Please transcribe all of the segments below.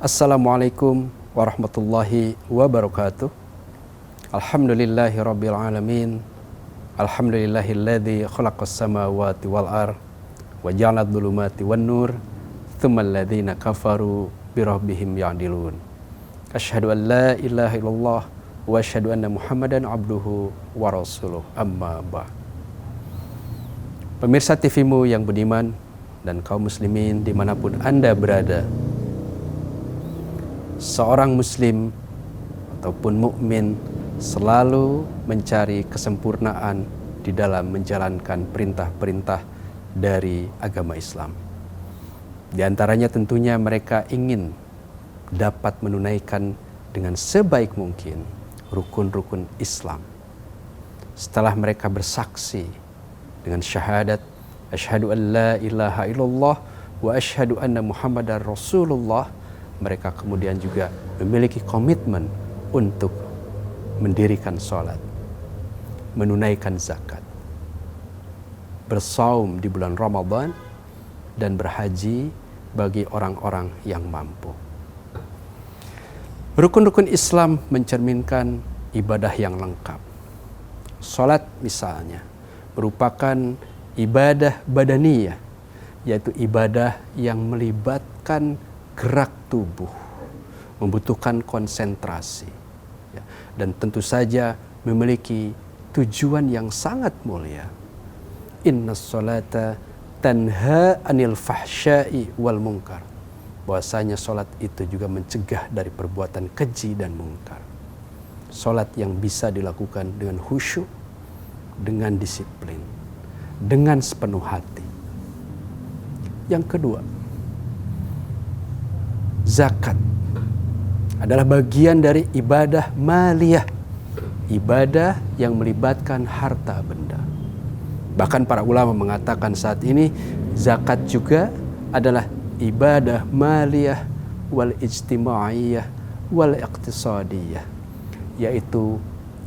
Assalamualaikum warahmatullahi wabarakatuh. Alhamdulillahi rabbil alamin. Alhamdulillahilladzi khalaqas samawati wal ardh wa ja'ala adh-dhulumati wan nur tsummal ladzina kafaru bi rabbihim ya'dilun. Asyhadu an la ilaha illallah wa asyhadu anna Muhammadan abduhu wa rasuluh. Amma ba'd. Pemirsa TV-Mu yang budiman dan kaum muslimin dimanapun Anda berada, seorang muslim ataupun mukmin selalu mencari kesempurnaan di dalam menjalankan perintah-perintah dari agama Islam. Di antaranya tentunya mereka ingin dapat menunaikan dengan sebaik mungkin rukun-rukun Islam. Setelah mereka bersaksi dengan syahadat asyhadu an la ilaha illallah wa asyhadu anna Muhammadar Rasulullah, mereka kemudian juga memiliki komitmen untuk mendirikan sholat, menunaikan zakat, bersaum di bulan Ramadan, dan berhaji bagi orang-orang yang mampu. Rukun-rukun Islam mencerminkan ibadah yang lengkap. Sholat misalnya merupakan ibadah badaniyah, yaitu ibadah yang melibatkan gerak tubuh, membutuhkan konsentrasi, dan tentu saja memiliki tujuan yang sangat mulia. Innas sholata tanha anil fahsya'i wal munkar. Bahwasanya sholat itu juga mencegah dari perbuatan keji dan mungkar. Sholat yang bisa dilakukan dengan khusyuk, dengan disiplin, dengan sepenuh hati. Yang kedua, zakat adalah bagian dari ibadah maliyah, ibadah yang melibatkan harta benda. Bahkan para ulama mengatakan saat ini zakat juga adalah ibadah maliyah wal ijtimaiyah wal iqtisadiyah, yaitu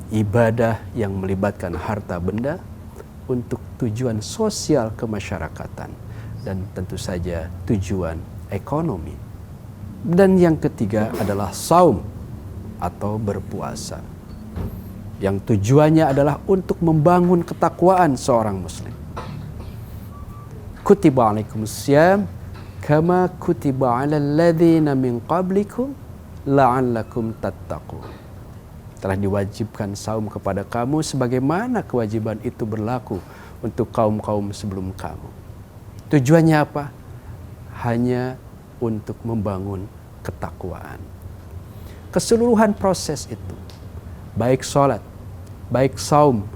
ibadah yang melibatkan harta benda untuk tujuan sosial kemasyarakatan dan tentu saja tujuan ekonomi. Dan yang ketiga adalah saum atau berpuasa, yang tujuannya adalah untuk membangun ketakwaan seorang muslim. Kutiba alaikumussyam kama kutiba alal ladzina min qablikum la'allakum tattaqun. Telah diwajibkan saum kepada kamu sebagaimana kewajiban itu berlaku untuk kaum-kaum sebelum kamu. Tujuannya apa? Hanya untuk membangun ketakwaan. Keseluruhan proses itu, baik sholat, baik saum,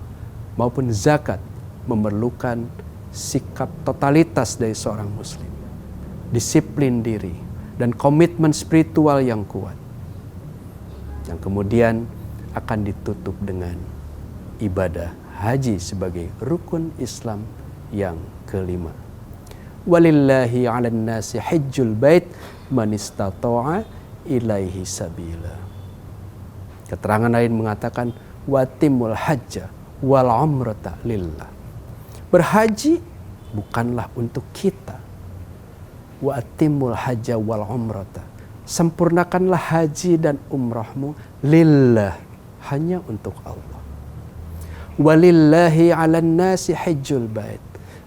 maupun zakat, memerlukan sikap totalitas dari seorang muslim, disiplin diri, dan komitmen spiritual yang kuat, yang kemudian akan ditutup dengan ibadah haji sebagai rukun Islam yang kelima. Walillahi 'alan nasi hajjul bait man istata'a ilaihi sabila. Keterangan lain mengatakan watimul hajja wal umrata lillah. Berhaji bukanlah untuk kita. Watimul hajja wal umrata. Sempurnakanlah haji dan umrahmu lillah, hanya untuk Allah. Walillahi 'alan nasi hajjul bait.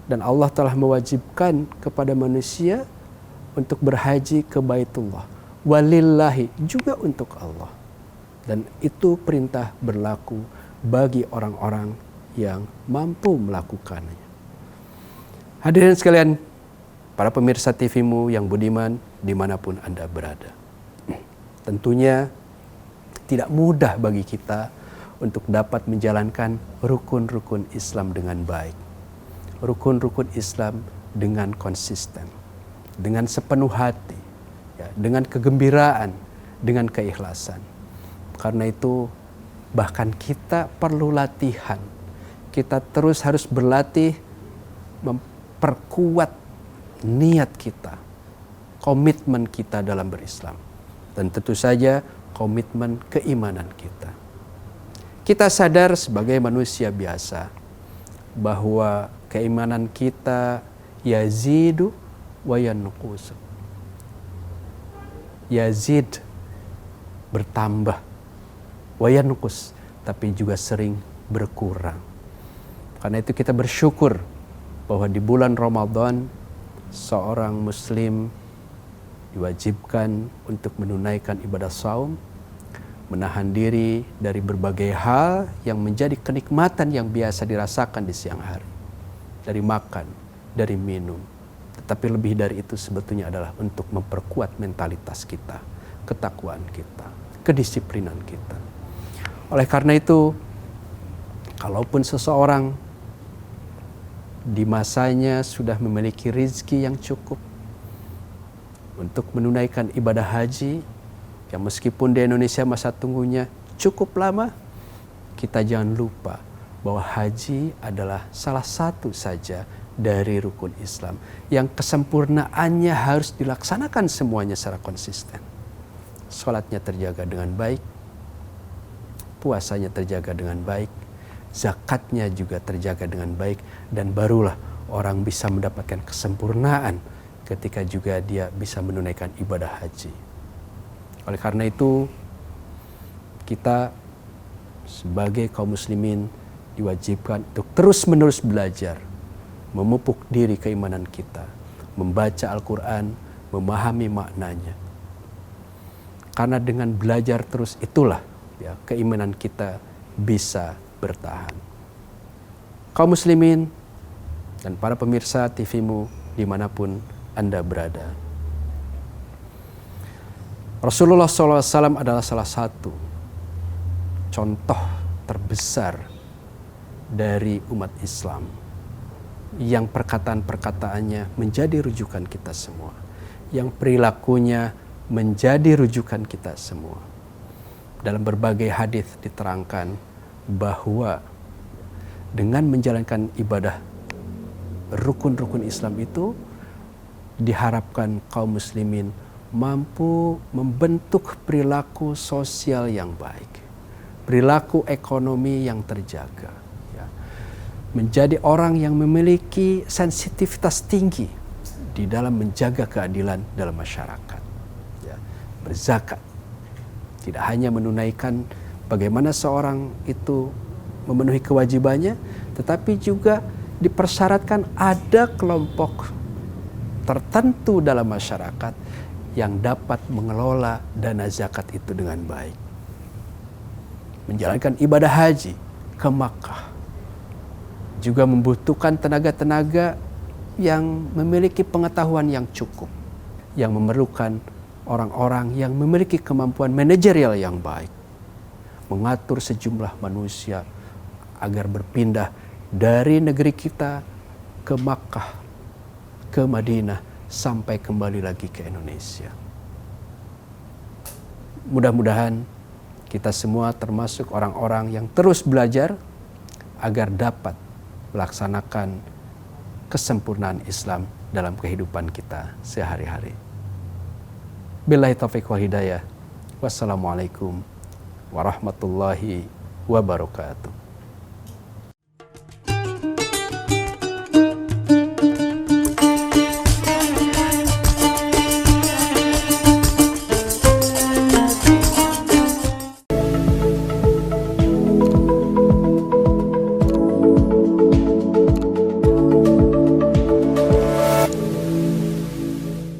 Dan Allah telah mewajibkan kepada manusia untuk berhaji ke Baitullah. Walillahi, juga untuk Allah. Dan itu perintah berlaku bagi orang-orang yang mampu melakukannya. Hadirin sekalian, para pemirsa TV-Mu yang budiman dimanapun Anda berada. Tentunya tidak mudah bagi kita untuk dapat menjalankan rukun-rukun Islam dengan baik. Rukun-rukun Islam dengan konsisten, dengan sepenuh hati, dengan kegembiraan, dengan keikhlasan. Karena itu bahkan kita perlu latihan. Kita terus harus berlatih memperkuat niat kita, komitmen kita dalam berislam, dan tentu saja komitmen keimanan kita. Kita sadar sebagai manusia biasa bahwa keimanan kita yazidu wa yanqusu. yazid, bertambah, wa yanqus, tapi juga sering berkurang. Karena itu kita bersyukur bahwa di bulan Ramadan seorang muslim diwajibkan untuk menunaikan ibadah saum, menahan diri dari berbagai hal yang menjadi kenikmatan yang biasa dirasakan di siang hari. Dari makan, dari minum. Tetapi lebih dari itu sebetulnya adalah untuk memperkuat mentalitas kita, ketakwaan kita, kedisiplinan kita. Oleh karena itu, kalaupun seseorang di masanya sudah memiliki rezeki yang cukup untuk menunaikan ibadah haji, yang meskipun di Indonesia masa tunggunya cukup lama, kita jangan lupa bahwa haji adalah salah satu saja dari rukun Islam yang kesempurnaannya harus dilaksanakan semuanya secara konsisten. Salatnya terjaga dengan baik, puasanya terjaga dengan baik, zakatnya juga terjaga dengan baik, dan barulah orang bisa mendapatkan kesempurnaan ketika juga dia bisa menunaikan ibadah haji. Oleh karena itu, kita sebagai kaum muslimin diwajibkan untuk terus-menerus belajar, memupuk diri keimanan kita, membaca Al-Quran, memahami maknanya. Karena dengan belajar terus itulah ya, keimanan kita bisa bertahan. Kaum muslimin dan para pemirsa TV-mu dimanapun Anda berada, Rasulullah SAW adalah salah satu contoh terbesar dari umat Islam yang perkataan-perkataannya menjadi rujukan kita semua, yang perilakunya menjadi rujukan kita semua. Dalam berbagai hadis diterangkan bahwa dengan menjalankan ibadah rukun-rukun Islam itu diharapkan kaum muslimin mampu membentuk perilaku sosial yang baik, perilaku ekonomi yang terjaga, ya. Menjadi orang yang memiliki sensitivitas tinggi di dalam menjaga keadilan dalam masyarakat, ya. Berzakat, tidak hanya menunaikan bagaimana seorang itu memenuhi kewajibannya, tetapi juga dipersyaratkan ada kelompok tertentu dalam masyarakat yang dapat mengelola dana zakat itu dengan baik. Menjalankan ibadah haji ke Makkah juga membutuhkan tenaga-tenaga yang memiliki pengetahuan yang cukup, yang memerlukan orang-orang yang memiliki kemampuan manajerial yang baik, mengatur sejumlah manusia agar berpindah dari negeri kita ke Makkah, ke Madinah, sampai kembali lagi ke Indonesia. Mudah-mudahan kita semua termasuk orang-orang yang terus belajar agar dapat melaksanakan kesempurnaan Islam dalam kehidupan kita sehari-hari. Billahi taufiq wal hidayah. Wassalamualaikum warahmatullahi wabarakatuh.